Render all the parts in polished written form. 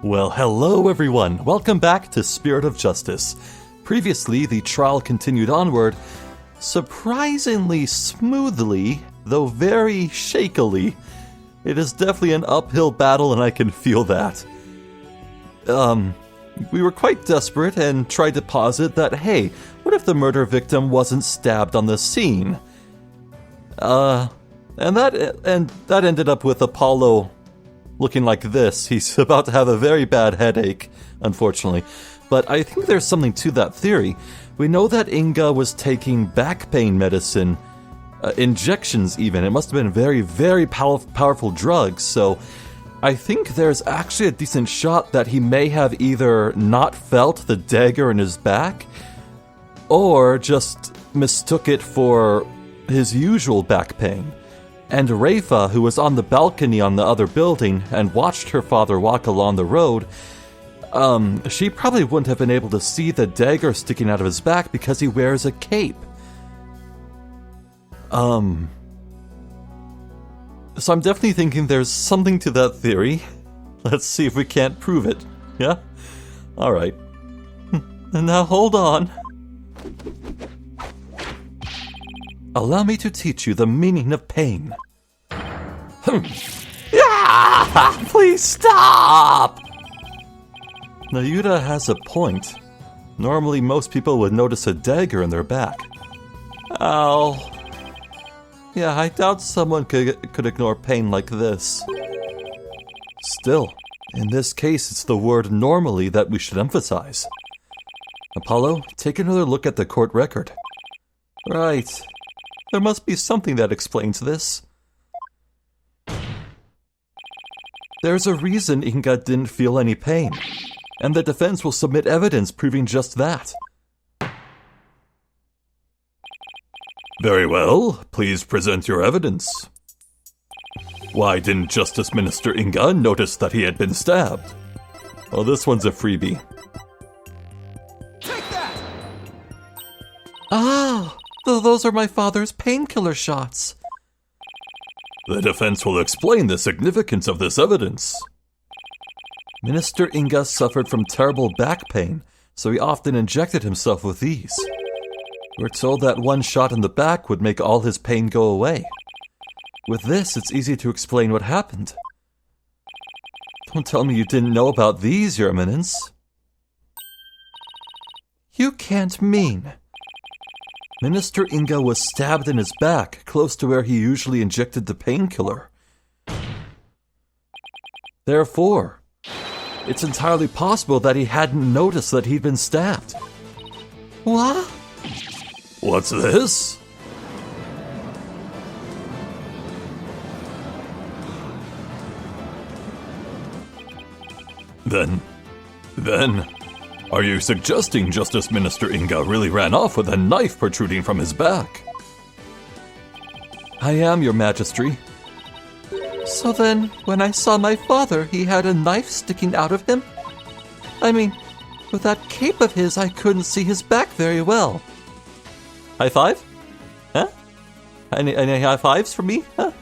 Well, hello everyone. Welcome back to Spirit of Justice. Previously, the trial continued onward, surprisingly smoothly, though very shakily. It is definitely an uphill battle and I can feel that. We were quite desperate and tried to posit that, hey, what if the murder victim wasn't stabbed on the scene? And that ended up with Apollo looking like this. He's about to have a very bad headache, unfortunately. But I think there's something to that theory. We know that Inga was taking back pain medicine, injections even. It must have been very, very powerful drugs, so I think there's actually a decent shot that he may have either not felt the dagger in his back, or just mistook it for his usual back pain. And Rayfa, who was on the balcony on the other building and watched her father walk along the road, she probably wouldn't have been able to see the dagger sticking out of his back because he wears a cape. So I'm definitely thinking there's something to that theory. Let's see if we can't prove it. Yeah? Alright. And now hold on. Allow me to teach you the meaning of pain. Please stop! Nayuta has a point. Normally, most people would notice a dagger in their back. Ow. Yeah, I doubt someone could ignore pain like this. Still, in this case, it's the word normally that we should emphasize. Apollo, take another look at the court record. Right. There must be something that explains this. There's a reason Inga didn't feel any pain, and the defense will submit evidence proving just that. Very well, please present your evidence. Why didn't Justice Minister Inga notice that he had been stabbed? Well, this one's a freebie. Take that! Ah! Those are my father's painkiller shots. The defense will explain the significance of this evidence. Minister Inga suffered from terrible back pain, so he often injected himself with these. We're told that one shot in the back would make all his pain go away. With this, it's easy to explain what happened. Don't tell me you didn't know about these, Your Eminence. You can't mean... Minister Inga was stabbed in his back, close to where he usually injected the painkiller. Therefore, it's entirely possible that he hadn't noticed that he'd been stabbed. What? What's this? Then... Are you suggesting Justice Minister Inga really ran off with a knife protruding from his back? I am, Your Majesty. So then, when I saw my father, he had a knife sticking out of him? I mean, with that cape of his, I couldn't see his back very well. High five? Huh? Any high fives for me? Huh?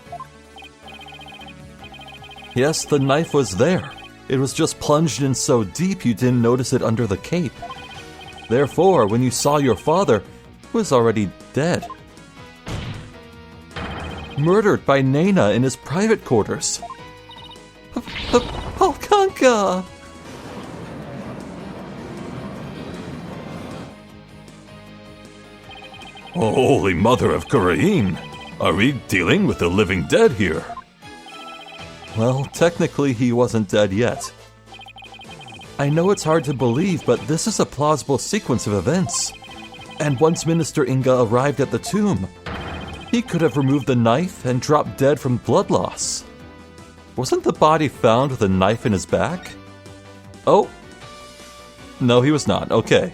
Yes, the knife was there. It was just plunged in so deep you didn't notice it under the cape. Therefore, when you saw your father, he was already dead. Murdered by Nana in his private quarters. Polkanka! Oh, Holy Mother of Khura'in! Are we dealing with the living dead here? Well, technically he wasn't dead yet. I know it's hard to believe, but this is a plausible sequence of events. And once Minister Inga arrived at the tomb, he could have removed the knife and dropped dead from blood loss. Wasn't the body found with a knife in his back? Oh. No, he was not. Okay.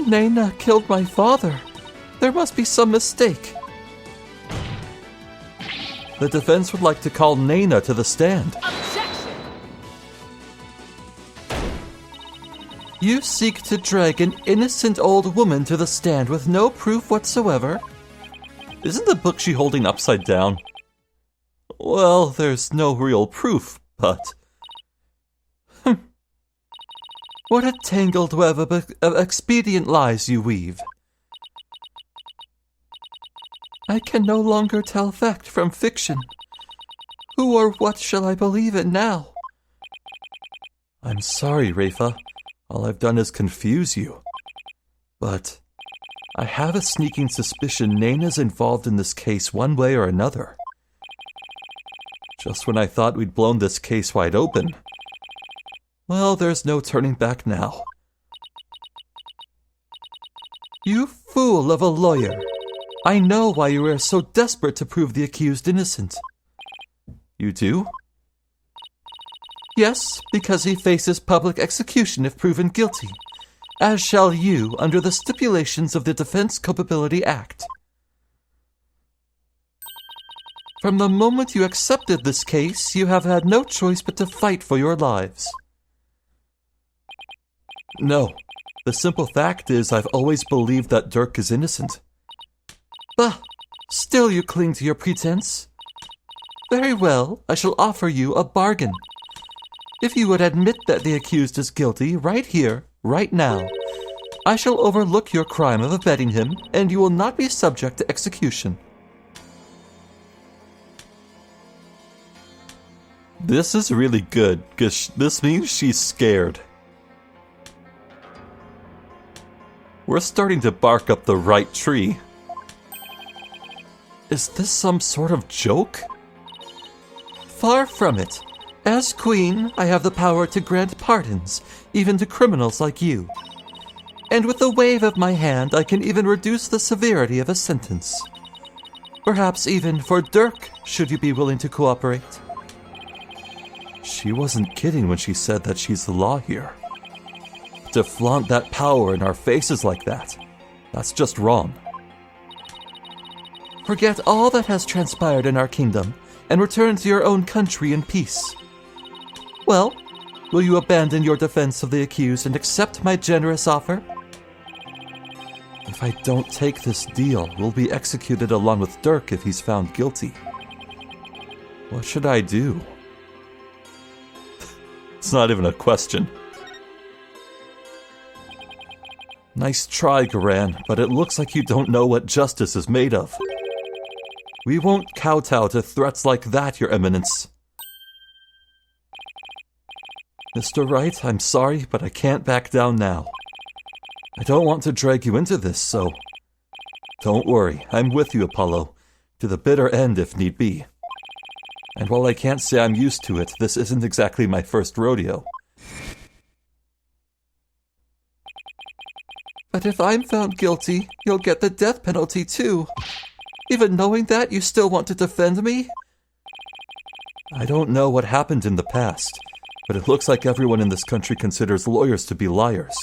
Nana killed my father. There must be some mistake. The defense would like to call Nana to the stand. Objection! You seek to drag an innocent old woman to the stand with no proof whatsoever? Isn't the book she holding upside down? Well, there's no real proof, but... What a tangled web of expedient lies you weave. I can no longer tell fact from fiction. Who or what shall I believe in now? I'm sorry, Rayfa. All I've done is confuse you. But I have a sneaking suspicion Naina's involved in this case one way or another. Just when I thought we'd blown this case wide open, well, there's no turning back now. You fool of a lawyer! I know why you are so desperate to prove the accused innocent. You do? Yes, because he faces public execution if proven guilty, as shall you under the stipulations of the Defense Culpability Act. From the moment you accepted this case, you have had no choice but to fight for your lives. No, the simple fact is I've always believed that Dirk is innocent. Bah, still you cling to your pretense. Very well, I shall offer you a bargain. If you would admit that the accused is guilty right here, right now, I shall overlook your crime of abetting him, and you will not be subject to execution. This is really good, because this means she's scared. We're starting to bark up the right tree. Is this some sort of joke? Far from it. As queen, I have the power to grant pardons, even to criminals like you. And with a wave of my hand, I can even reduce the severity of a sentence. Perhaps even for Dirk, should you be willing to cooperate. She wasn't kidding when she said that she's the law here. To flaunt that power in our faces like that, that's just wrong. Forget all that has transpired in our kingdom and return to your own country in peace. Well, will you abandon your defense of the accused and accept my generous offer? If I don't take this deal, we'll be executed along with Dirk if he's found guilty. What should I do? It's not even a question. Nice try, Garan, but it looks like you don't know what justice is made of. We won't kowtow to threats like that, Your Eminence. Mr. Wright, I'm sorry, but I can't back down now. I don't want to drag you into this, so... Don't worry, I'm with you, Apollo, to the bitter end if need be. And while I can't say I'm used to it, this isn't exactly my first rodeo. But if I'm found guilty, you'll get the death penalty too. Even knowing that, you still want to defend me? I don't know what happened in the past, but it looks like everyone in this country considers lawyers to be liars.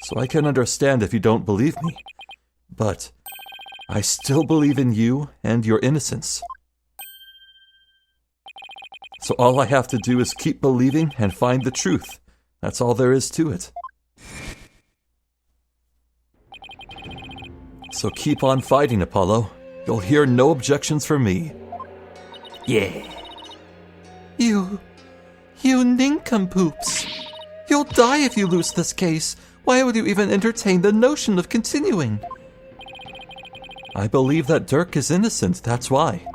So I can understand if you don't believe me. But I still believe in you and your innocence. So all I have to do is keep believing and find the truth. That's all there is to it. So keep on fighting, Apollo. You'll hear no objections from me. Yeah. You nincompoops. You'll die if you lose this case. Why would you even entertain the notion of continuing? I believe that Dirk is innocent, that's why.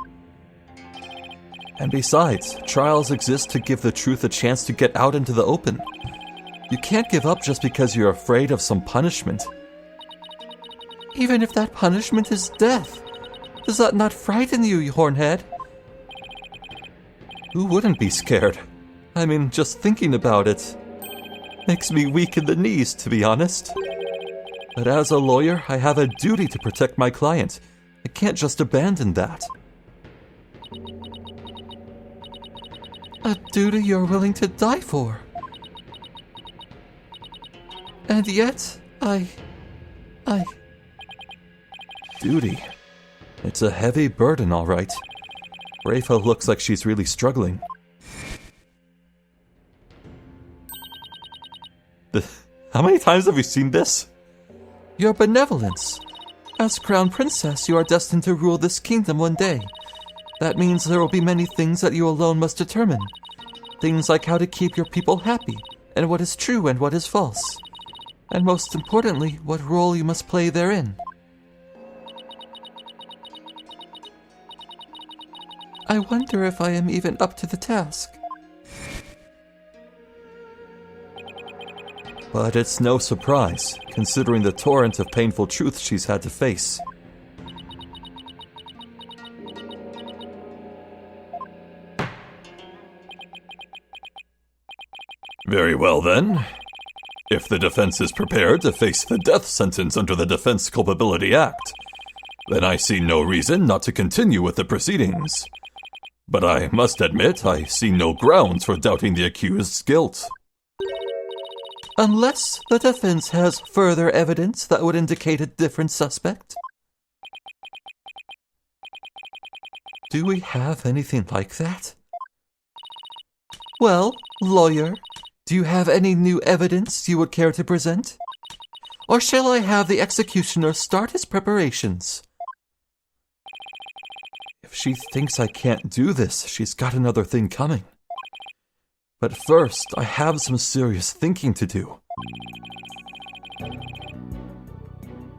And besides, trials exist to give the truth a chance to get out into the open. You can't give up just because you're afraid of some punishment. Even if that punishment is death, does that not frighten you, you hornhead? Who wouldn't be scared? I mean, just thinking about it makes me weak in the knees, to be honest. But as a lawyer, I have a duty to protect my client. I can't just abandon that. A duty you're willing to die for. And yet, I... Duty. It's a heavy burden, all right. Rayfa looks like she's really struggling. How many times have we seen this? Your benevolence. As crown princess, you are destined to rule this kingdom one day. That means there will be many things that you alone must determine. Things like how to keep your people happy, and what is true and what is false. And most importantly, what role you must play therein. I wonder if I am even up to the task. But it's no surprise, considering the torrent of painful truth she's had to face. Very well then. If the defense is prepared to face the death sentence under the Defense Culpability Act, then I see no reason not to continue with the proceedings. But I must admit, I see no grounds for doubting the accused's guilt. Unless the defense has further evidence that would indicate a different suspect. Do we have anything like that? Well, lawyer, do you have any new evidence you would care to present? Or shall I have the executioner start his preparations? If she thinks I can't do this, she's got another thing coming. But first, I have some serious thinking to do.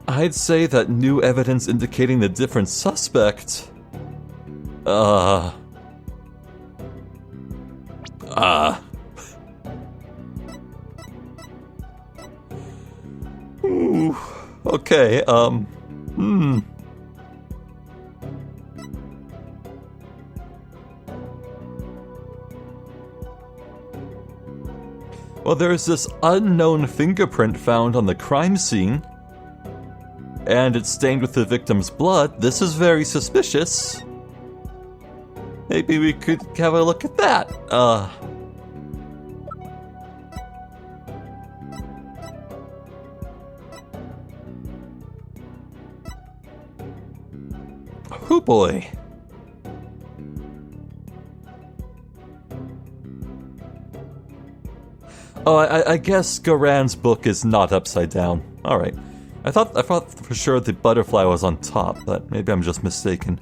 I'd say that new evidence indicating the different suspect... Ooh, okay, Well, there's this unknown fingerprint found on the crime scene. And it's stained with the victim's blood. This is very suspicious. Maybe we could have a look at that. Oh boy. Oh, I guess Garan's book is not upside down. Alright. I thought for sure the butterfly was on top, but maybe I'm just mistaken.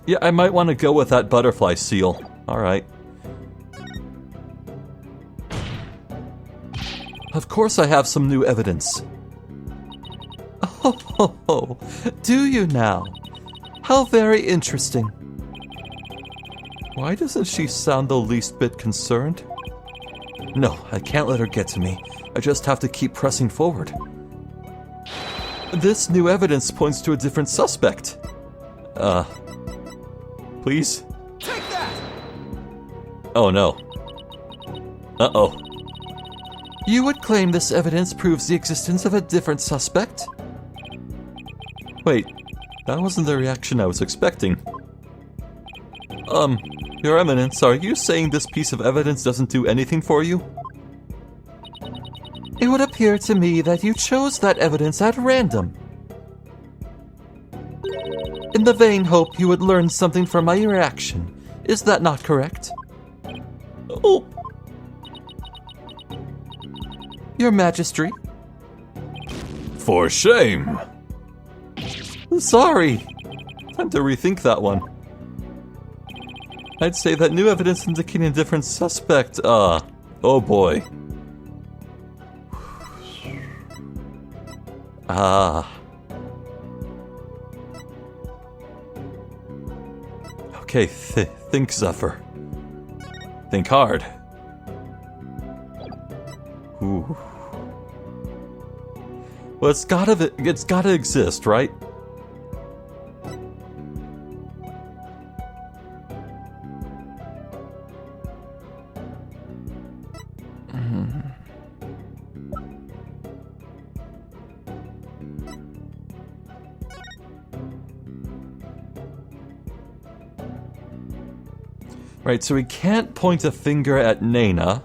Yeah, I might want to go with that butterfly seal. Alright. Of course I have some new evidence. Oh, do you now? How very interesting. Why doesn't she sound the least bit concerned? No, I can't let her get to me. I just have to keep pressing forward. This new evidence points to a different suspect. Please? Take that! Oh no. Uh-oh. You would claim this evidence proves the existence of a different suspect? Wait, that wasn't the reaction I was expecting. Your Eminence, are you saying this piece of evidence doesn't do anything for you? It would appear to me that you chose that evidence at random. In the vain hope you would learn something from my reaction. Is that not correct? Oh. Your Majesty? For shame! Sorry. Time to rethink that one. I'd say that new evidence indicating a different suspect, oh boy. Okay, think, Zephyr. Think hard. Ooh. Well, it's gotta exist, right? Right, so we can't point a finger at Nana.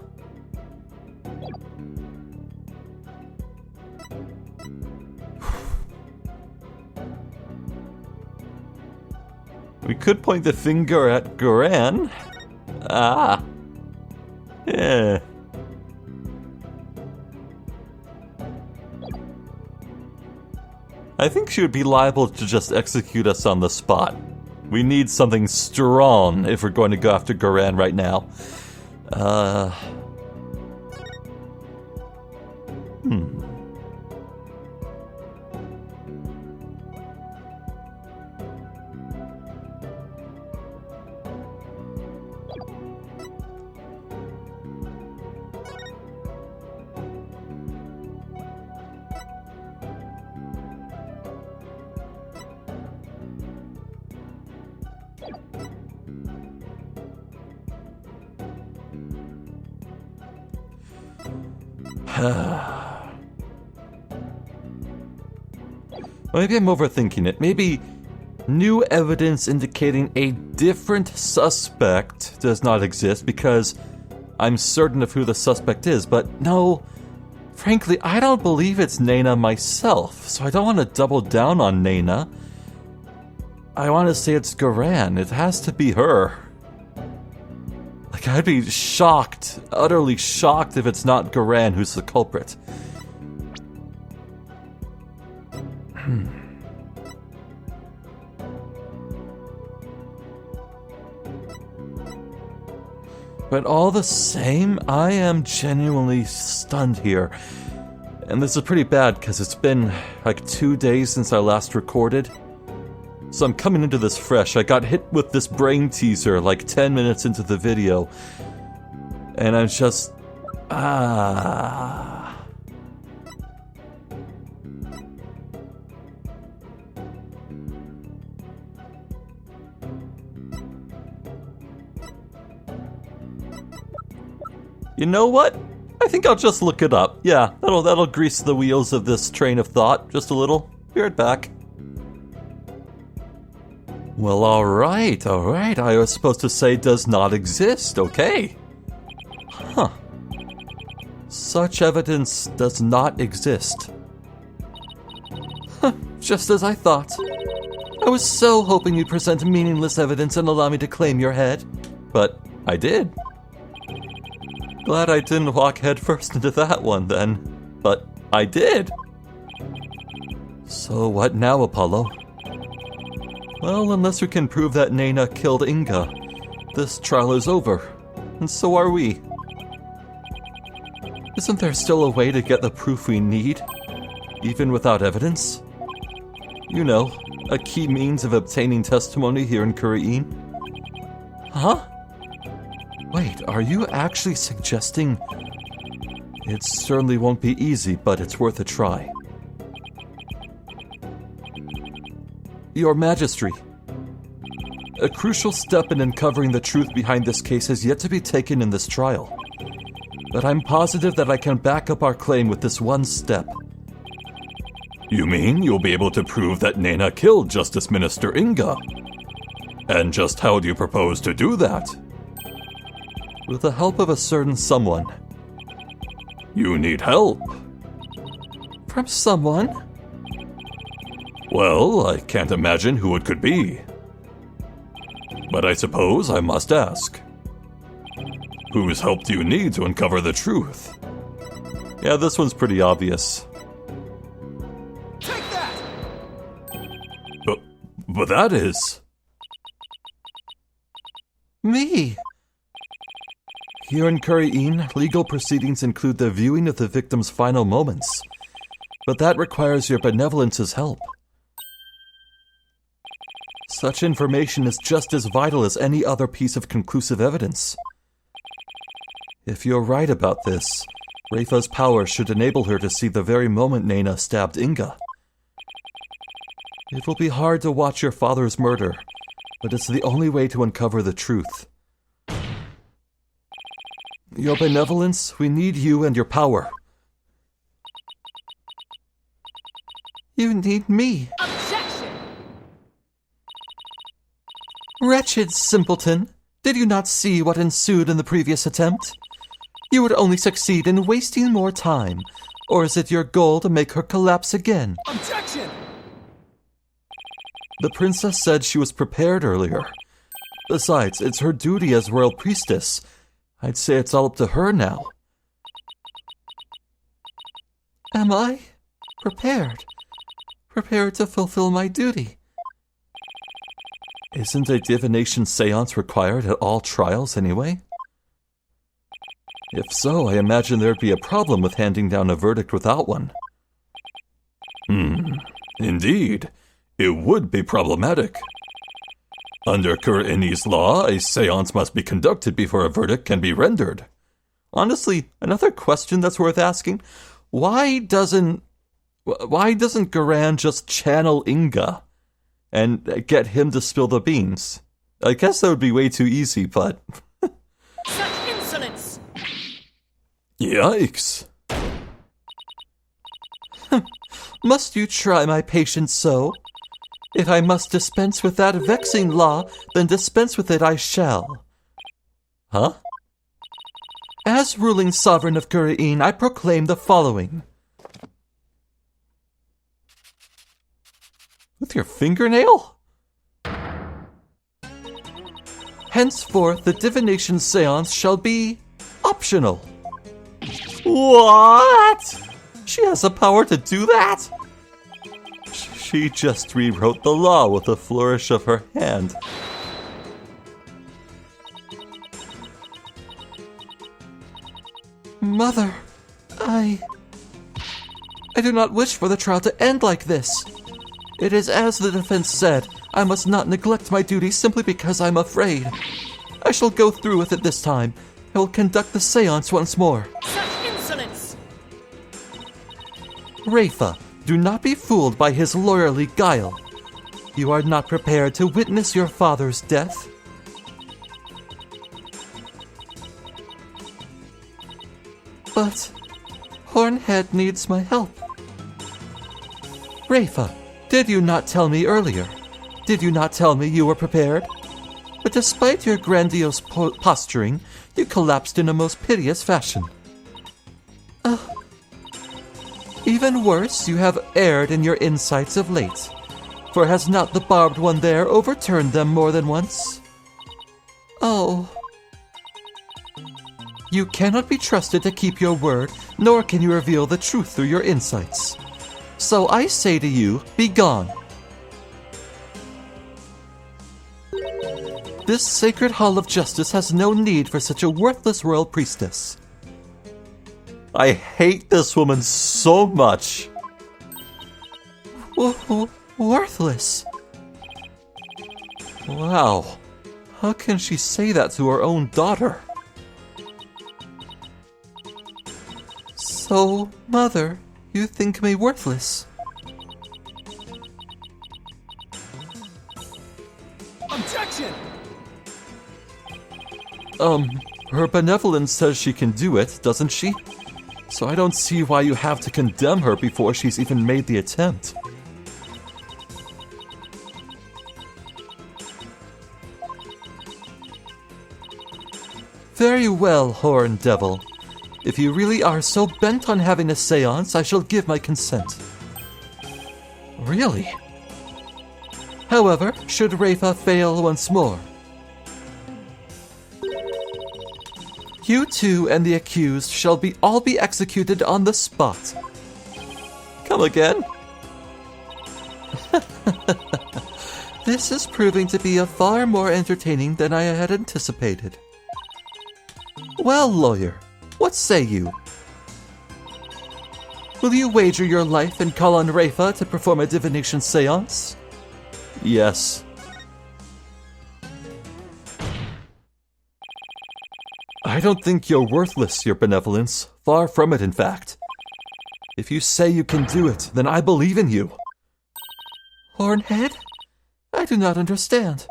We could point the finger at Garan. Yeah. I think she would be liable to just execute us on the spot. We need something strong if we're going to go after Goran right now. Maybe I'm overthinking it. Maybe new evidence indicating a different suspect does not exist because I'm certain of who the suspect is, but no, frankly, I don't believe it's Nena myself, so I don't want to double down on Nena. I want to say it's Goran. It has to be her. Like, I'd be shocked, utterly shocked if it's not Goran who's the culprit. But all the same, I am genuinely stunned here. And this is pretty bad because it's been like 2 days since I last recorded. So I'm coming into this fresh. I got hit with this brain teaser like 10 minutes into the video. And I'm just... You know what? I think I'll just look it up. Yeah, that'll grease the wheels of this train of thought just a little. Be right back. Well, alright. I was supposed to say does not exist, okay. Huh. Such evidence does not exist. Huh, just as I thought. I was so hoping you'd present meaningless evidence and allow me to claim your head. But I did. Glad I didn't walk headfirst into that one then. But I did. So what now, Apollo? Well, unless we can prove that Nena killed Inga, this trial is over. And so are we. Isn't there still a way to get the proof we need, even without evidence? You know, a key means of obtaining testimony here in Khura'in. Huh? Wait, are you actually suggesting... It certainly won't be easy, but it's worth a try. Your Majesty, a crucial step in uncovering the truth behind this case has yet to be taken in this trial. But I'm positive that I can back up our claim with this one step. You mean you'll be able to prove that Nena killed Justice Minister Inga? And just how do you propose to do that? With the help of a certain someone. You need help? From someone? Well, I can't imagine who it could be. But I suppose I must ask. Whose help do you need to uncover the truth? Yeah, this one's pretty obvious. Take that! But that is... Me! Here in Khura'in, legal proceedings include the viewing of the victim's final moments. But that requires your benevolence's help. Such information is just as vital as any other piece of conclusive evidence. If you're right about this, Rayfa's power should enable her to see the very moment Nena stabbed Inga. It will be hard to watch your father's murder, but it's the only way to uncover the truth. Your benevolence, we need you and your power. You need me. Objection! Wretched simpleton, did you not see what ensued in the previous attempt? You would only succeed in wasting more time, or is it your goal to make her collapse again? Objection! The princess said she was prepared earlier. Besides, it's her duty as royal priestess. I'd say it's all up to her now. Am I? Prepared? prepared to fulfill my duty. Isn't a divination seance required at all trials anyway? If so, I imagine there'd be a problem with handing down a verdict without one. Indeed, it would be problematic. Under Khura'in's law, a seance must be conducted before a verdict can be rendered. Honestly, another question that's worth asking, why doesn't Garan just channel Inga and get him to spill the beans? I guess that would be way too easy, but... Such insolence! Yikes. Must you try my patience so? If I must dispense with that vexing law, then dispense with it I shall. Huh? As ruling sovereign of Khura'in, I proclaim the following. With your fingernail? Henceforth, the divination seance shall be optional. What? She has the power to do that? She just rewrote the law with a flourish of her hand. Mother, I do not wish for the trial to end like this. It is as the defense said, I must not neglect my duty simply because I'm afraid. I shall go through with it this time. I will conduct the seance once more. Such insolence! Rayfa, do not be fooled by his lawyerly guile. You are not prepared to witness your father's death. But Hornhead needs my help. Rayfa, did you not tell me earlier? Did you not tell me you were prepared? But despite your grandiose posturing, you collapsed in a most piteous fashion. Even worse, you have erred in your insights of late. For has not the barbed one there overturned them more than once? Oh. You cannot be trusted to keep your word, nor can you reveal the truth through your insights. So I say to you, be gone. This sacred hall of justice has no need for such a worthless royal priestess. I hate this woman so much. Worthless? Wow. How can she say that to her own daughter? So, Mother, you think me worthless? Objection! Her Benevolence says she can do it, doesn't she? So I don't see why you have to condemn her before she's even made the attempt. Very well, Horn Devil. If you really are so bent on having a seance, I shall give my consent. Really? However, should Rayfa fail once more, you two and the accused shall all be executed on the spot. Come again? This is proving to be far more entertaining than I had anticipated. Well, lawyer, what say you? Will you wager your life and call on Rayfa to perform a divination seance? Yes. I don't think you're worthless, Your Benevolence. Far from it, in fact. If you say you can do it, then I believe in you. Hornhead? I do not understand.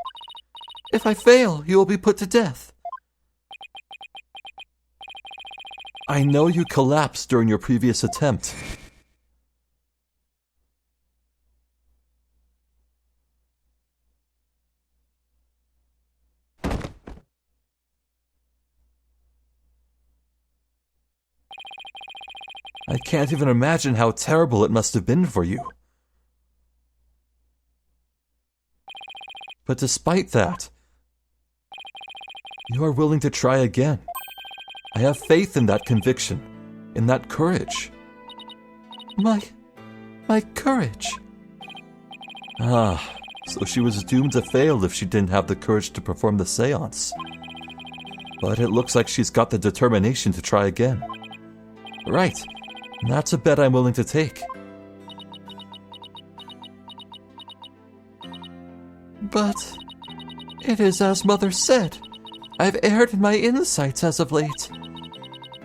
If I fail, you will be put to death. I know you collapsed during your previous attempt. I can't even imagine how terrible it must have been for you. But despite that, you are willing to try again. I have faith in that conviction, in that courage. My courage. So she was doomed to fail if she didn't have the courage to perform the seance. But it looks like she's got the determination to try again. Right, that's a bet I'm willing to take. But it is as Mother said. I've erred in my insights as of late.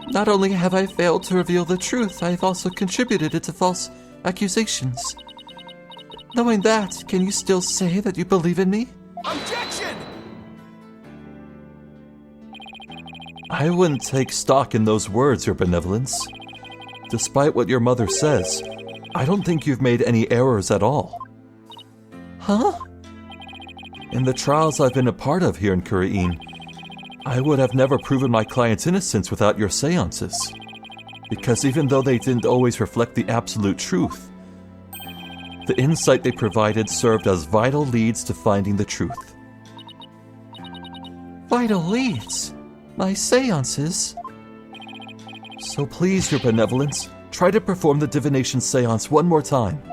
Not only have I failed to reveal the truth, I've also contributed to false accusations. Knowing that, can you still say that you believe in me? Objection! I wouldn't take stock in those words, Your Benevolence. Despite what your mother says, I don't think you've made any errors at all. Huh? In the trials I've been a part of here in Khura'in, I would have never proven my client's innocence without your seances. Because even though they didn't always reflect the absolute truth, the insight they provided served as vital leads to finding the truth. Vital leads? My seances? So please, Your Benevolence, try to perform the divination seance one more time.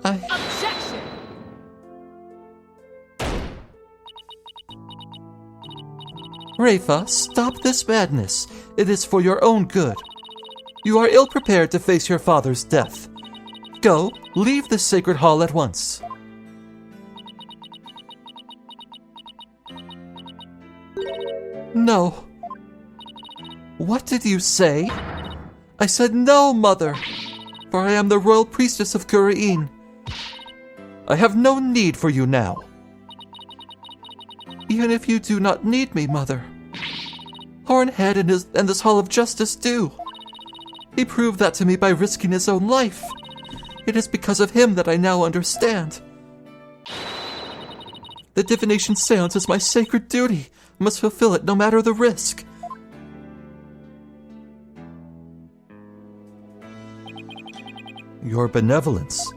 Objection! Rayfa, stop this madness. It is for your own good. You are ill-prepared to face your father's death. Go, leave this sacred hall at once. No. What did you say? I said no, Mother, for I am the royal priestess of Khura'in. I have no need for you now. Even if you do not need me, Mother. Hornhead and this Hall of Justice do. He proved that to me by risking his own life. It is because of him that I now understand. The divination seance is my sacred duty. I must fulfill it no matter the risk. Your Benevolence.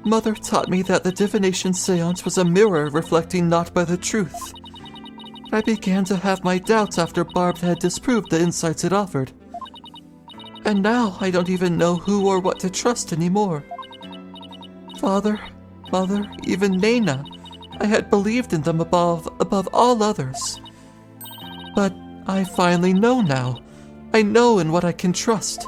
Mother taught me that the divination seance was a mirror reflecting not by the truth. I began to have my doubts after Barb had disproved the insights it offered. And now I don't even know who or what to trust anymore. Father, Mother, even Nana, I had believed in them above all others. But I finally know now. I know in what I can trust.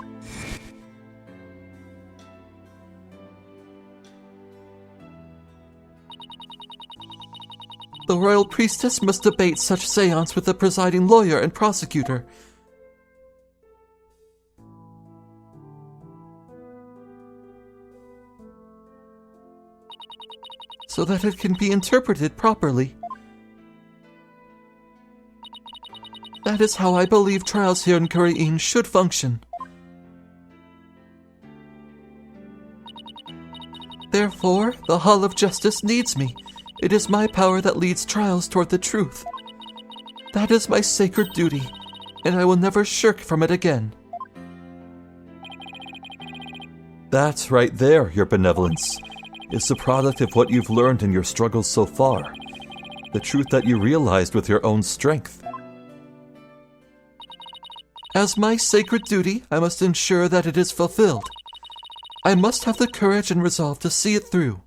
The royal priestess must debate such seance with the presiding lawyer and prosecutor. So that it can be interpreted properly. That is how I believe trials here in Khura'in should function. Therefore, the Hall of Justice needs me. It is my power that leads trials toward the truth. That is my sacred duty, and I will never shirk from it again. That right there, Your Benevolence, is the product of what you've learned in your struggles so far. The truth that you realized with your own strength. As my sacred duty, I must ensure that it is fulfilled. I must have the courage and resolve to see it through.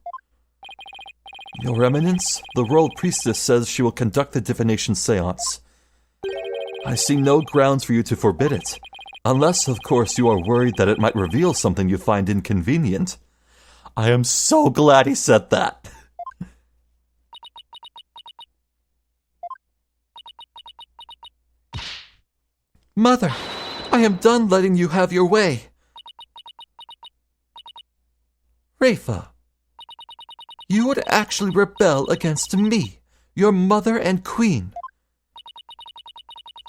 Your Eminence, the royal priestess says she will conduct the divination seance. I see no grounds for you to forbid it, unless, of course, you are worried that it might reveal something you find inconvenient. I am so glad he said that. Mother, I am done letting you have your way. Rayfa, you would actually rebel against me, your mother and queen.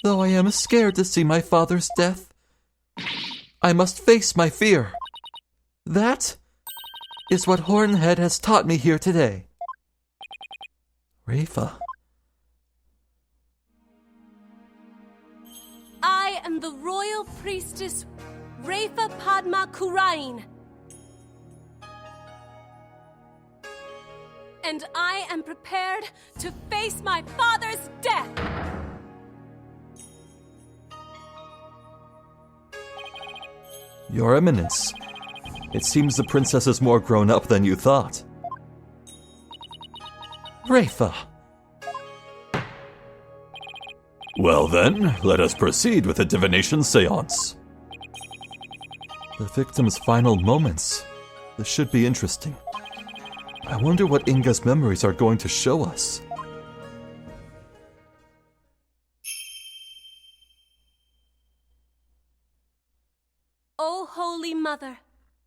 Though I am scared to see my father's death, I must face my fear. That is what Hornhead has taught me here today. Rayfa. I am the royal priestess Rayfa Padma Khura'in. And I am prepared to face my father's death. Your Eminence, it seems the princess is more grown up than you thought. Rayfa. Well then, let us proceed with the divination seance. The victim's final moments. This should be interesting. I wonder what Inga's memories are going to show us. O Holy Mother,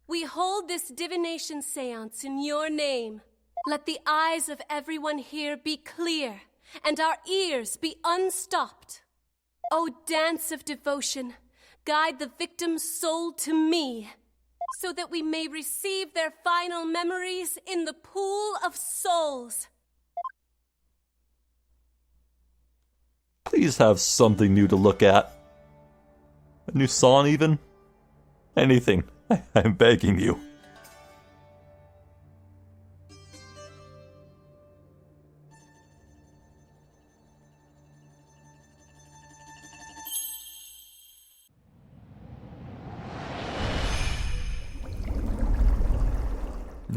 we hold this divination seance in your name. Let the eyes of everyone here be clear, and our ears be unstopped. O dance of devotion, guide the victim's soul to me, so that we may receive their final memories in the pool of souls. Please have something new to look at. A new song even? Anything. I'm begging you.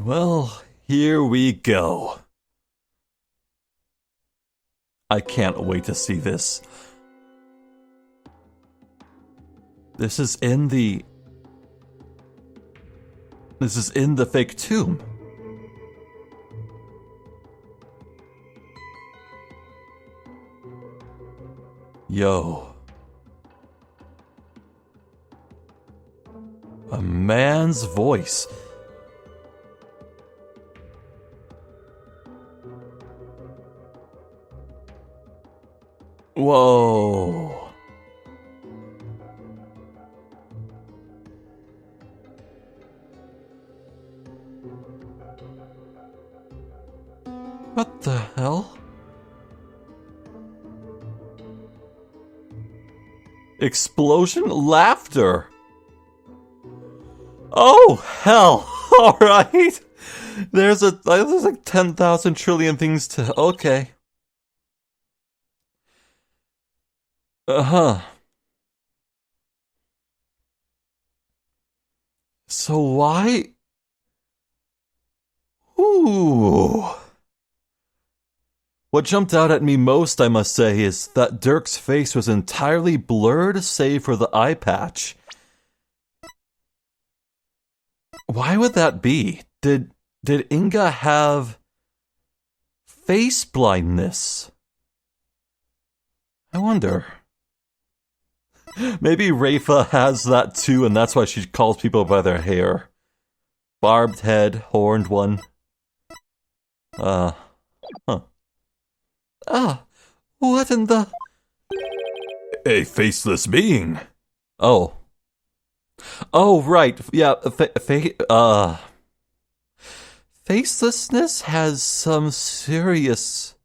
Well, here we go. I can't wait to see this. This is in the fake tomb. Yo. A man's voice. Whoa. What the hell? Explosion? Laughter? Oh, hell. Alright. There's like 10,000 trillion things to... Okay. Uh-huh. So why... Ooh. What jumped out at me most, I must say, is that Dirk's face was entirely blurred save for the eye patch. Why would that be? Did Inga have face blindness? I wonder. Maybe Rayfa has that too, and that's why she calls people by their hair. Barbed head, horned one. Huh. Ah, what in the... A faceless being. Oh. Oh, right. Yeah, facelessness has some serious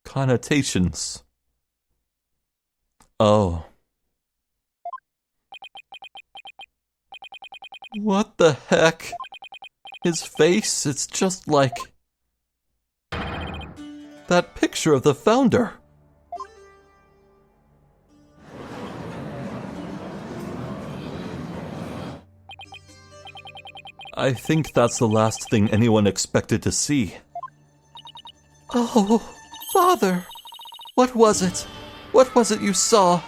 connotations. Oh. What the heck? His face, it's just like... that picture of the founder. I think that's the last thing anyone expected to see. Oh, Father! What was it? What was it you saw?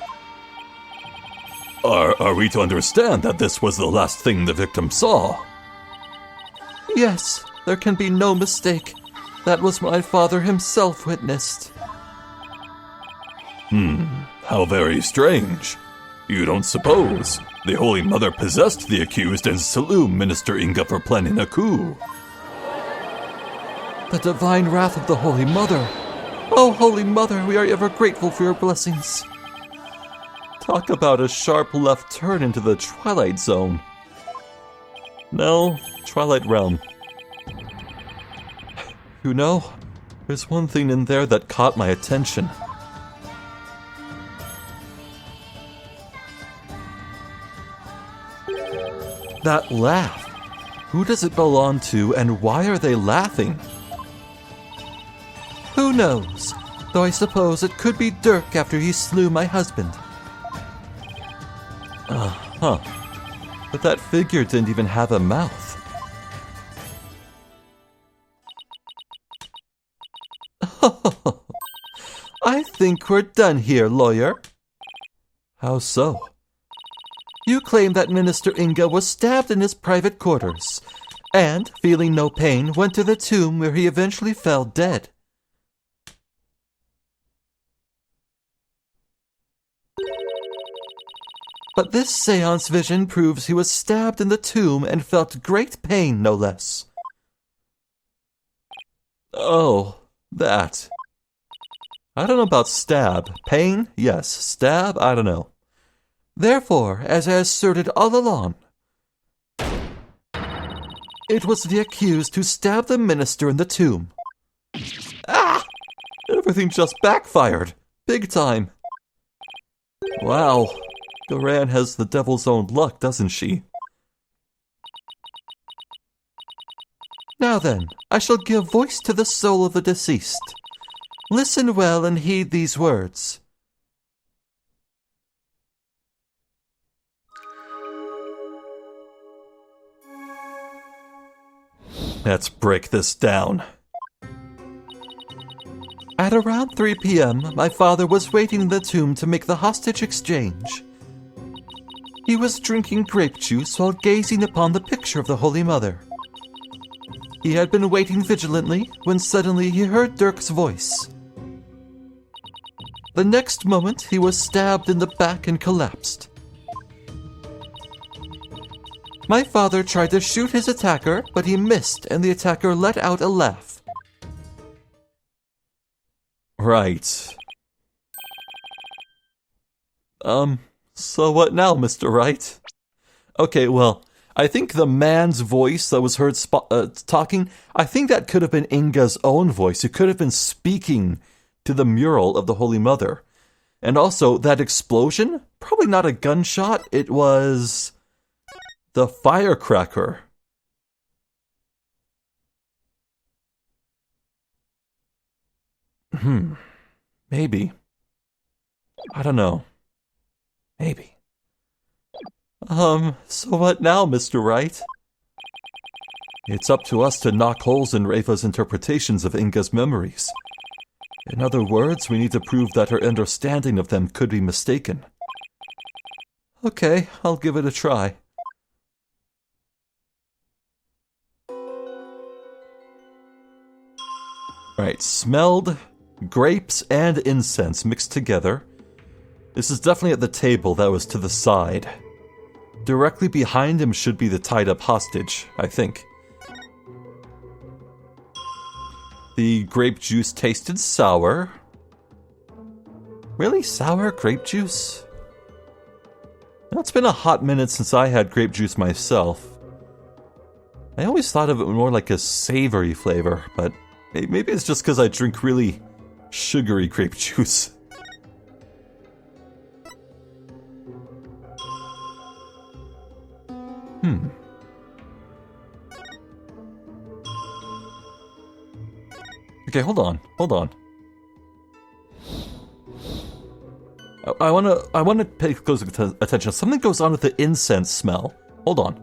Are we to understand that this was the last thing the victim saw? Yes, there can be no mistake. That was my father himself witnessed. How very strange. You don't suppose the Holy Mother possessed the accused and slew Minister Inga for planning a coup? The divine wrath of the Holy Mother. Oh, Holy Mother, we are ever grateful for your blessings. Talk about a sharp left turn into the Twilight Zone. No, Twilight Realm. You know, there's one thing in there that caught my attention. That laugh. Who does it belong to, and why are they laughing? Who knows? Though I suppose it could be Dirk after he slew my husband. But that figure didn't even have a mouth. I think we're done here, lawyer. How so? You claim that Minister Inga was stabbed in his private quarters, and, feeling no pain, went to the tomb where he eventually fell dead. But this seance vision proves he was stabbed in the tomb and felt great pain, no less. Oh, that. I don't know about stab. Pain? Yes. Stab? I don't know. Therefore, as I asserted all along, it was the accused who stabbed the minister in the tomb. Ah! Everything just backfired. Big time. Wow. Duran has the devil's own luck, doesn't she? Now then, I shall give voice to the soul of the deceased. Listen well and heed these words. Let's break this down. At around 3 p.m., my father was waiting in the tomb to make the hostage exchange. He was drinking grape juice while gazing upon the picture of the Holy Mother. He had been waiting vigilantly when suddenly he heard Dirk's voice. The next moment, he was stabbed in the back and collapsed. My father tried to shoot his attacker, but he missed, and the attacker let out a laugh. Right. So what now, Mr. Wright? Okay, well, I think the man's voice that was heard talking, I think that could have been Inga's own voice. It could have been speaking to the mural of the Holy Mother. And also, that explosion, probably not a gunshot, it was the firecracker. Maybe. I don't know. Maybe. So what now, Mr. Wright? It's up to us to knock holes in Rayfa's interpretations of Inga's memories. In other words, we need to prove that her understanding of them could be mistaken. Okay, I'll give it a try. Alright, smelled grapes and incense mixed together. This is definitely at the table that was to the side. Directly behind him should be the tied-up hostage, I think. The grape juice tasted sour. Really? Sour grape juice? Well, it's been a hot minute since I had grape juice myself. I always thought of it more like a savory flavor, but maybe it's just because I drink really sugary grape juice. Okay, hold on. I wanna pay close attention. Something goes on with the incense smell. Hold on.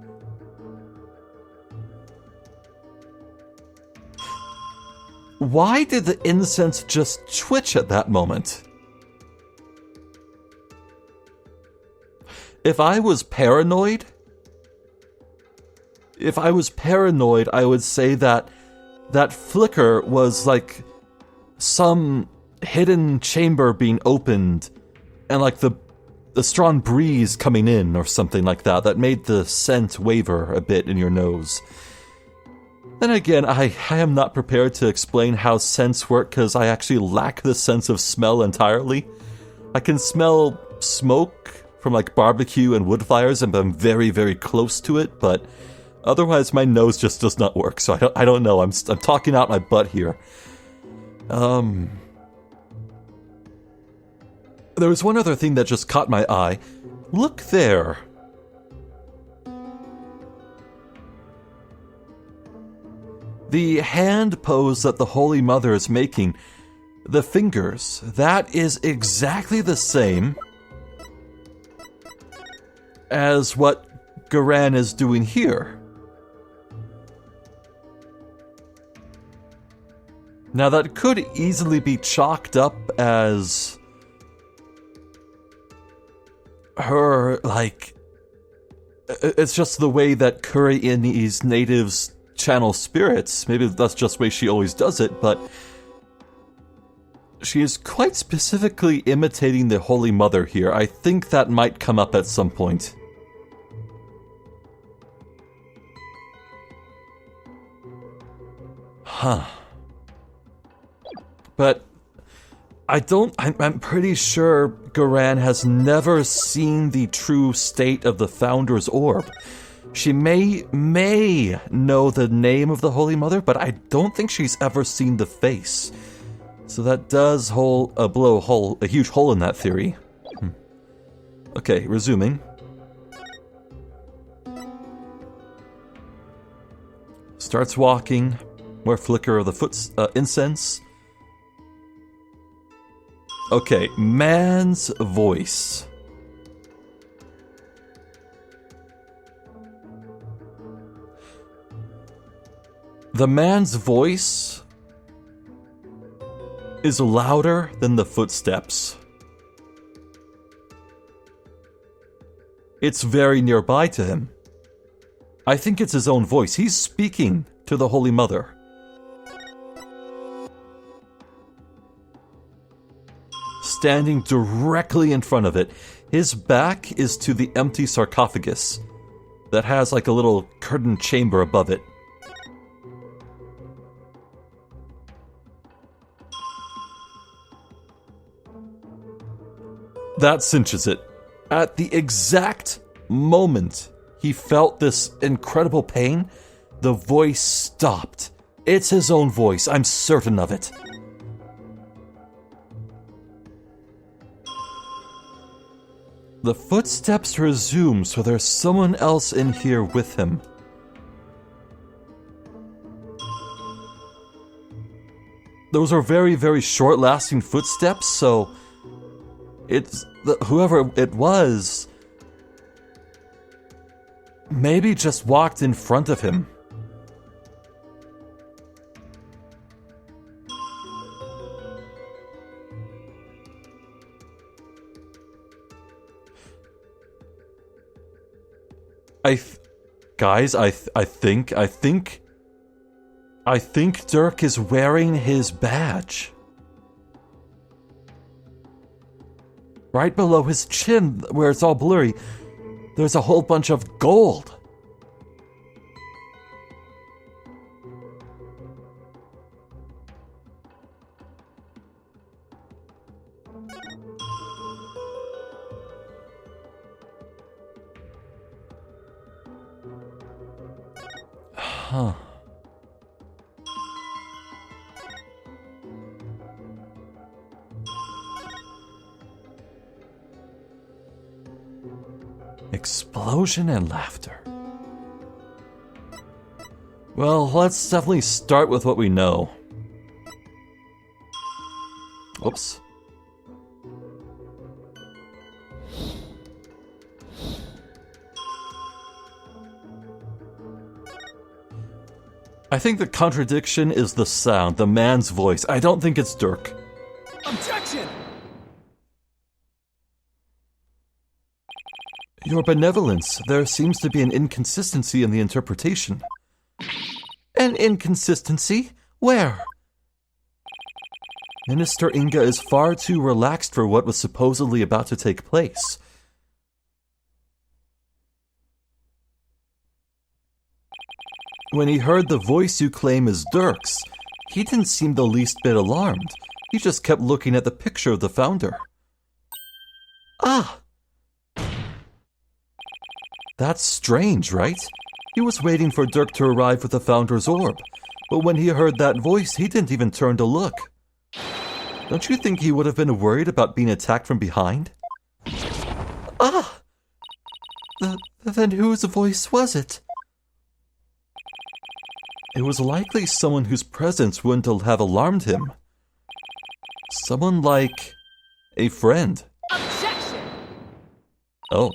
Why did the incense just twitch at that moment? If I was paranoid, I would say that that flicker was like some hidden chamber being opened and like the strong breeze coming in or something like that made the scent waver a bit in your nose. Then again, I am not prepared to explain how scents work because I actually lack the sense of smell entirely. I can smell smoke from like barbecue and wood fires and I'm very, very close to it, but otherwise my nose just does not work, so I don't know. I'm talking out my butt here. There was one other thing that just caught my eye. Look there. The hand pose that the Holy Mother is making, the fingers, that is exactly the same as what Garan is doing here. Now that could easily be chalked up as her, like, it's just the way that Khura'in's natives channel spirits. Maybe that's just the way she always does it, but she is quite specifically imitating the Holy Mother here. I think that might come up at some point. Huh. But I'm pretty sure Garan has never seen the true state of the Founder's Orb. She may know the name of the Holy Mother, but I don't think she's ever seen the face. So that does blow a huge hole in that theory. Okay, resuming. Starts walking. More flicker of the incense. Okay, man's voice. The man's voice is louder than the footsteps. It's very nearby to him. I think it's his own voice. He's speaking to the Holy Mother. Standing directly in front of it. His back is to the empty sarcophagus that has like a little curtained chamber above it. That cinches it. At the exact moment he felt this incredible pain, the voice stopped. It's his own voice, I'm certain of it. The footsteps resume, so there's someone else in here with him. Those are very, very short-lasting footsteps, so whoever it was maybe just walked in front of him. I think Dirk is wearing his badge. Right below his chin, where it's all blurry, there's a whole bunch of gold. Huh. Explosion and laughter. Well, let's definitely start with what we know. Oops. I think the contradiction is the sound, the man's voice. I don't think it's Dirk. Objection! Your Benevolence, there seems to be an inconsistency in the interpretation. An inconsistency? Where? Minister Inga is far too relaxed for what was supposedly about to take place. When he heard the voice you claim is Dirk's, he didn't seem the least bit alarmed. He just kept looking at the picture of the Founder. Ah! That's strange, right? He was waiting for Dirk to arrive with the Founder's Orb, but when he heard that voice, he didn't even turn to look. Don't you think he would have been worried about being attacked from behind? Ah! Then whose voice was it? It was likely someone whose presence wouldn't have alarmed him. Someone like a friend. Objection! Oh.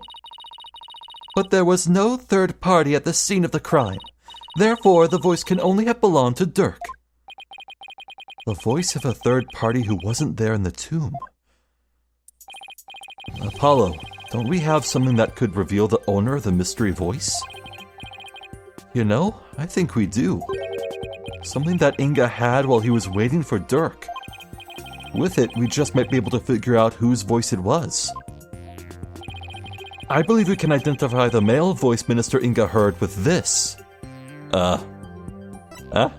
But there was no third party at the scene of the crime. Therefore, the voice can only have belonged to Dirk. The voice of a third party who wasn't there in the tomb. Apollo, don't we have something that could reveal the owner of the mystery voice? You know, I think we do. Something that Inga had while he was waiting for Dirk. With it, we just might be able to figure out whose voice it was. I believe we can identify the male voice Minister Inga heard with this. Huh? Huh?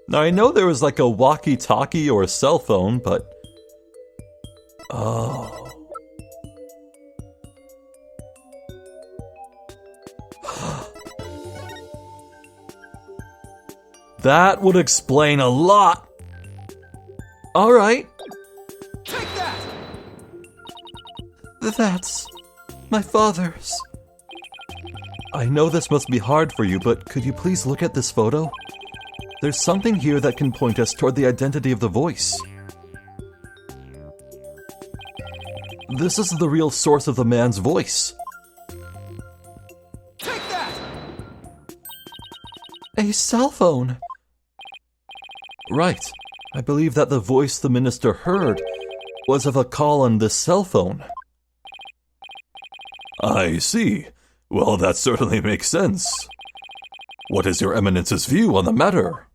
Now, I know there was like a walkie-talkie or a cell phone, but... Oh... That would explain a lot! Alright. Take that! That's... my father's. I know this must be hard for you, but could you please look at this photo? There's something here that can point us toward the identity of the voice. This is the real source of the man's voice. Take that! A cell phone! Right. I believe that the voice the minister heard was of a call on this cell phone. I see. Well, that certainly makes sense. What is your eminence's view on the matter?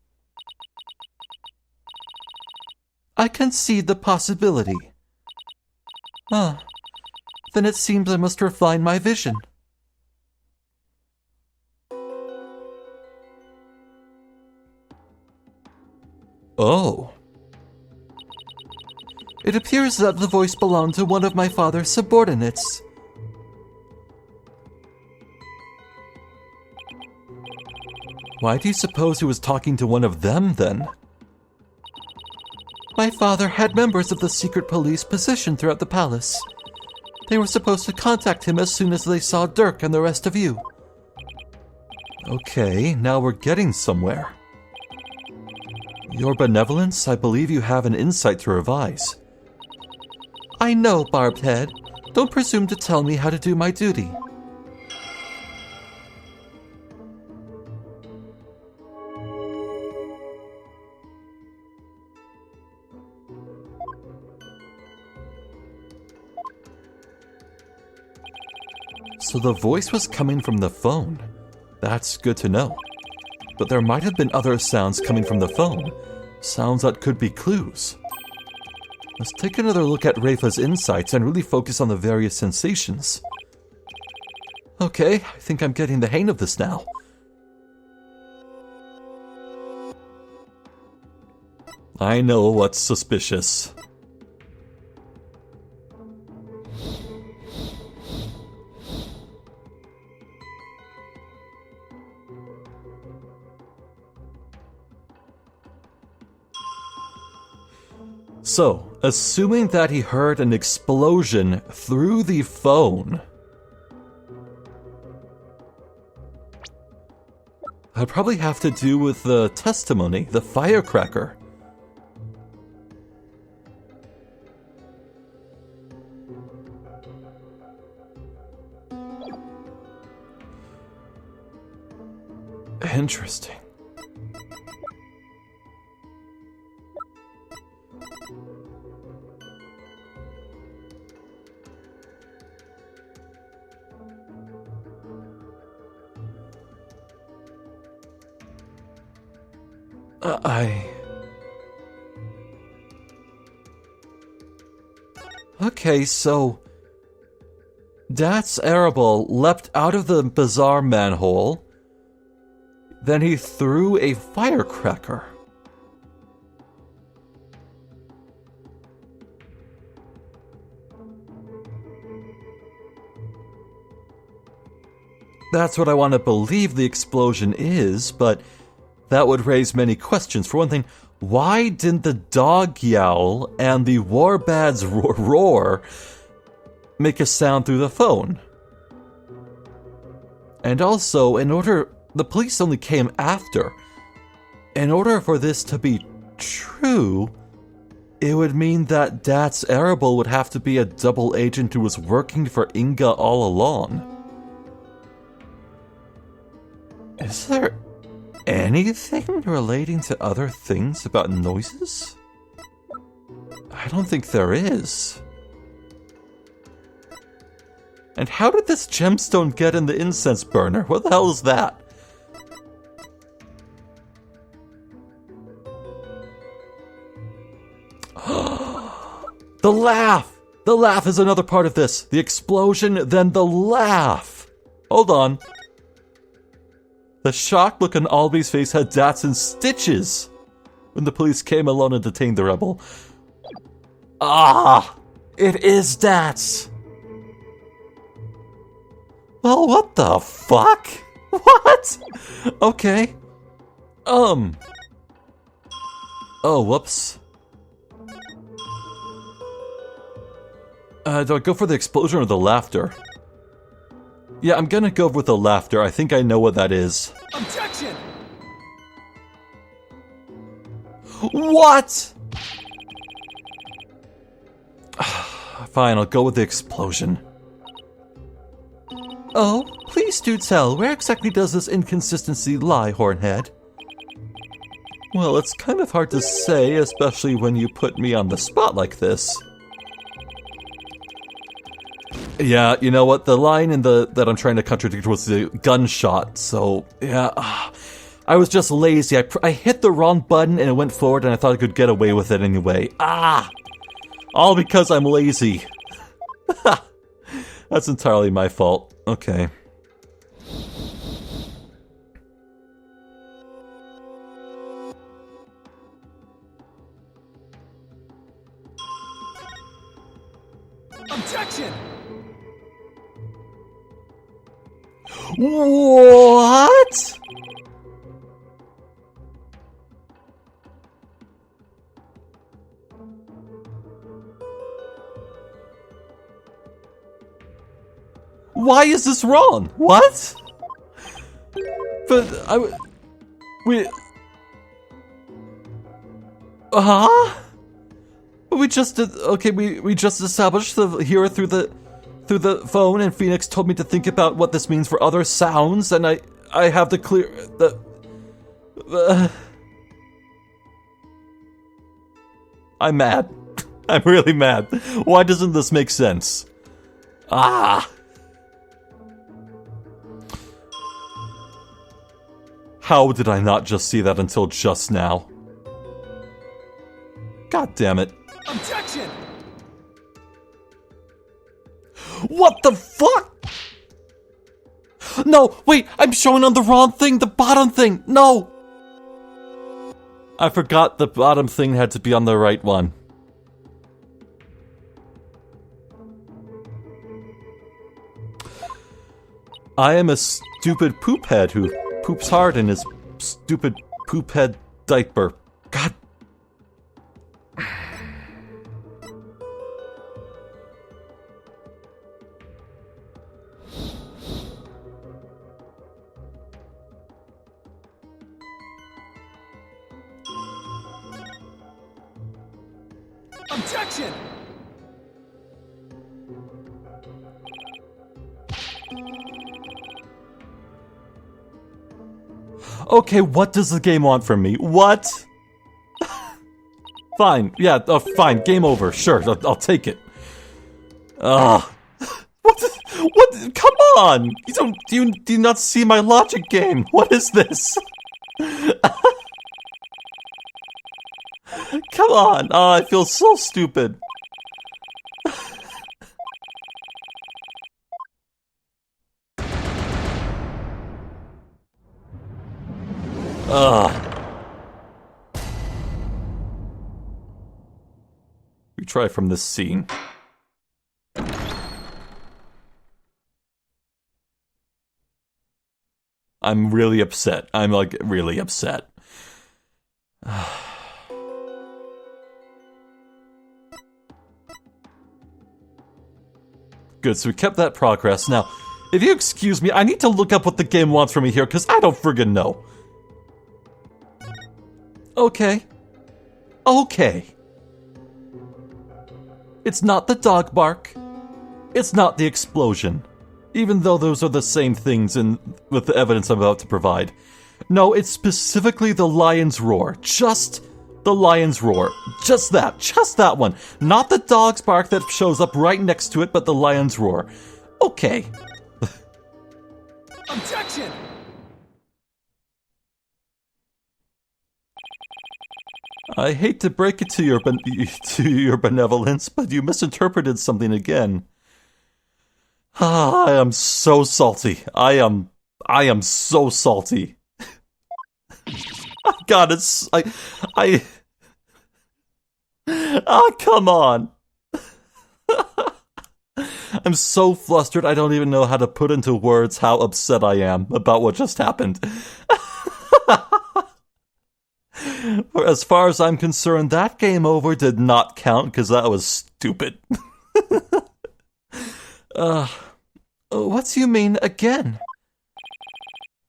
I concede the possibility. Ah, then it seems I must refine my vision. Oh. It appears that the voice belonged to one of my father's subordinates. Why do you suppose he was talking to one of them, then? My father had members of the secret police positioned throughout the palace. They were supposed to contact him as soon as they saw Dirk and the rest of you. Okay, now we're getting somewhere. Your Benevolence, I believe you have an insight to revise. I know, Barbed Head. Don't presume to tell me how to do my duty. So the voice was coming from the phone. That's good to know. But there might have been other sounds coming from the phone. Sounds that could be clues. Let's take another look at Rayfa's insights and really focus on the various sensations. Okay, I think I'm getting the hang of this now. I know what's suspicious. So, assuming that he heard an explosion through the phone, that'd probably have to do with the testimony, the firecracker. Interesting. Okay, so... Dat's Arable leapt out of the bazaar manhole. Then he threw a firecracker. That's what I want to believe the explosion is, but that would raise many questions. For one thing, why didn't the dog yowl and the warbad's roar make a sound through the phone? And also, the police only came after. In order for this to be true, it would mean that Dat's Arable would have to be a double agent who was working for Inga all along. Is there anything relating to other things about noises? I don't think there is. And how did this gemstone get in the incense burner? What the hell is that? The laugh! The laugh is another part of this. The explosion, then the laugh. Hold on. The shocked look on Alby's face had Dats in stitches when the police came alone and detained the rebel. Ah! It is Dats! Well, what the fuck? What? Okay. Oh, whoops. Do I go for the explosion or the laughter? Yeah, I'm gonna go with the laughter. I think I know what that is. Objection! What? Fine, I'll go with the explosion. Oh, please do tell, where exactly does this inconsistency lie, Hornhead? Well, it's kind of hard to say, especially when you put me on the spot like this. Yeah, you know what? The line that I'm trying to contradict was the gunshot, so yeah. I was just lazy. I hit the wrong button and it went forward and I thought I could get away with it anyway. All because I'm lazy. That's entirely my fault. Okay. Objection! What? Why is this wrong? What? But we just did. Okay, we just established the here through the phone, and Phoenix told me to think about what this means for other sounds, and I have to clear the. I'm mad. I'm really mad. Why doesn't this make sense? How did I not just see that until just now? God damn it. Objection! What the fuck? No, wait, I'm showing on the wrong thing, the bottom thing. No! I forgot the bottom thing had to be on the right one. I am a stupid poop head who poops hard in his stupid poop head diaper. God. Objection! Okay, what does the game want from me? What? Fine, yeah, fine, game over. Sure, I'll take it. What? Come on! Do you not see my logic game? What is this? Come on! I feel so stupid. We try from this scene. I'm really upset. I'm like really upset. Good, so we kept that progress. Now, If you excuse me, I need to look up what the game wants from me here, because I don't friggin' know. Okay. Okay. It's not the dog bark. It's not the explosion. Even though those are the same things with the evidence I'm about to provide. No, it's specifically the lion's roar. Just the lion's roar. Just that one. Not the dog's bark that shows up right next to it, but the lion's roar. Okay. Objection! I hate to break it to your benevolence, but you misinterpreted something again. I am so salty. I am so salty. God, come on. I'm so flustered I don't even know how to put into words how upset I am about what just happened. As far as I'm concerned, that game over did not count because that was stupid. What do you mean again?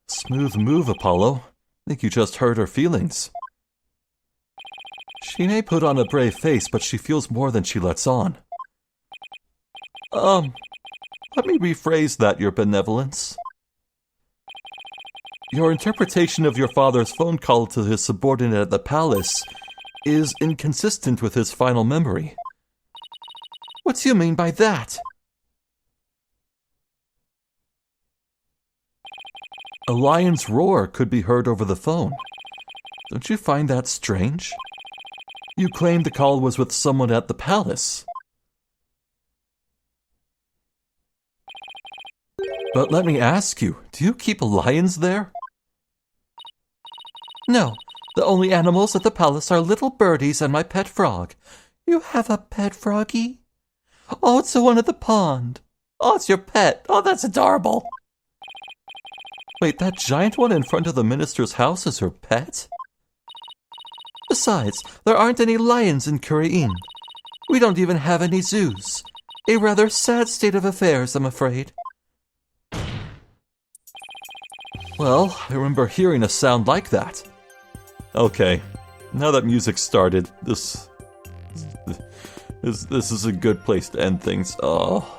Smooth move, Apollo. I think you just hurt her feelings. She may put on a brave face, but she feels more than she lets on. Let me rephrase that, your benevolence. Your interpretation of your father's phone call to his subordinate at the palace is inconsistent with his final memory. What do you mean by that? A lion's roar could be heard over the phone. Don't you find that strange? You claimed the call was with someone at the palace. But let me ask you, do you keep lions there? No, the only animals at the palace are little birdies and my pet frog. You have a pet froggy? Oh, it's the one at the pond. Oh, it's your pet. Oh, that's adorable. Wait, that giant one in front of the minister's house is her pet? Besides, there aren't any lions in Khura'in. We don't even have any zoos. A rather sad state of affairs, I'm afraid. Well, I remember hearing a sound like that. Okay, now that music started, this is a good place to end things. Oh.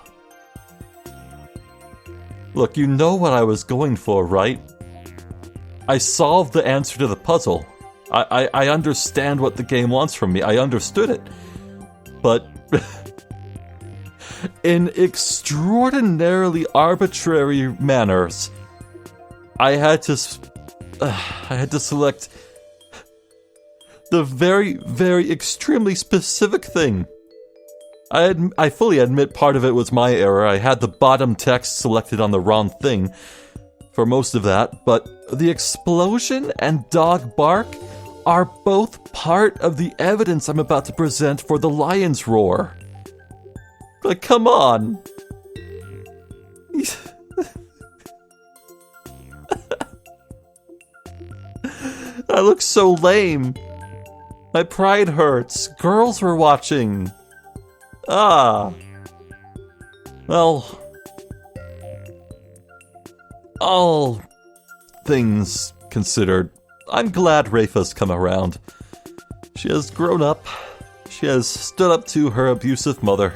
Look, you know what I was going for, right? I solved the answer to the puzzle. I understand what the game wants from me. I understood it. But in extraordinarily arbitrary manners, I had to select the very, very extremely specific thing. I fully admit part of it was my error. I had the bottom text selected on the wrong thing for most of that, but the explosion and dog bark are both part of the evidence I'm about to present for the lion's roar. Like, come on. I look so lame. My pride hurts. Girls were watching. Well, all things considered, I'm glad Rayfa's come around. She has grown up. She has stood up to her abusive mother.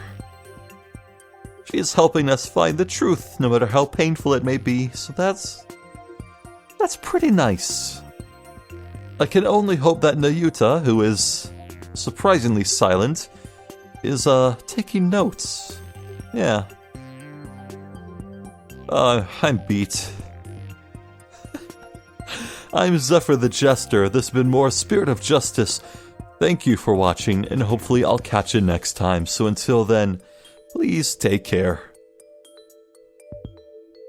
She is helping us find the truth, no matter how painful it may be, so that's pretty nice. I can only hope that Nayuta, who is surprisingly silent, is taking notes. Yeah. I'm beat. I'm Zephyr the Jester. This has been more Spirit of Justice. Thank you for watching, and hopefully I'll catch you next time. So until then, please take care.